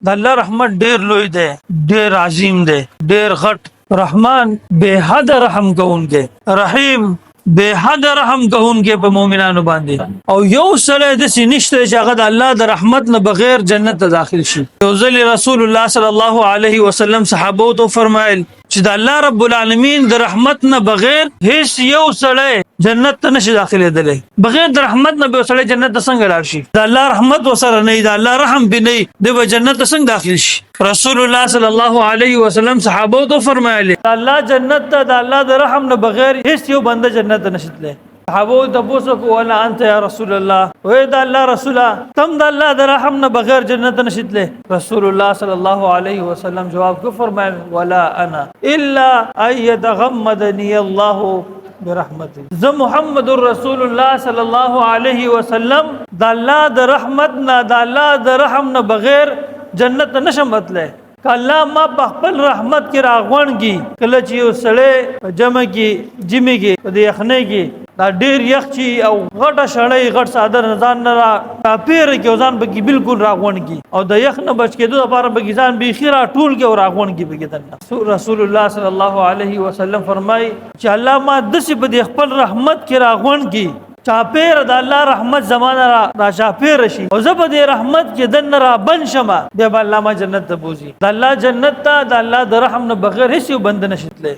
د الله رحمت ډیر لوی دی، ډیر عظیم دی، ډیر غټ. رحمان بے حد رحم کوونکی، رحیم بے حد رحم کوونکی په مؤمنانو باندې. او یو سره د سینشته چې هغه د الله د رحمت نه بغیر جنت ته داخل شي. یو ځل رسول الله صلی الله علیه وسلم صحابو ته فرمایل چې د الله رب العالمین د رحمت نه بغیر هیڅ یو سړی جنت ته نشي داخلېدلی. بغیر د رحمت نه به سړی جنت ته څنګه لاړ شي؟ د الله رحمت وسره نه، د الله رحم به نه، دی به جنت ته څنګه داخل شي؟ رسول الله صلی الله علیه وسلم صحابو ته فرمایلی الله جنت ته د الله د رحم نه بغیر هیڅ یو بنده جنت ته نشي تللی. صحابو ته پوښتنه کوله ولا انت یا رسول الله، وای د الله رسوله تم د الله د رحم نه بغیر جنت ته نشي تللی؟ رسول الله صلی الله علیه وسلم جواب کو فرمایل ولا انا الا ان يتغمدني الله برحمته. زه محمد رسول الله صلی الله علیه وسلم د الله د رحمت نه، د الله د رحم نه بغیر جنت ته نشم تللی. کله ما په خپل رحمت کې راغونږي، کله چې یو سړی په جمع کې جمی کې په یخنۍ کې دا ډیر یخ چی او غټه شړۍ غټ صادر ځان نه را ټاپیر کې ځان به بالکل راغونږي او د یخ نه بچ کېدو لپاره به ځان به خیره ټول کې او راغونږي به کېدل. رسول الله صلی الله علیه وسلم فرمای چې الله ما دسی په خپل رحمت کې راغونږي چاپیر د الله رحمت زمانه را چاپیر شي او زه په دې رحمت کې دن را بن شمه، بیا به الله ما جنت ته بوزي. د الله جنت ته د الله د رحم نه بغیر هیڅ یو بند نشي تللی.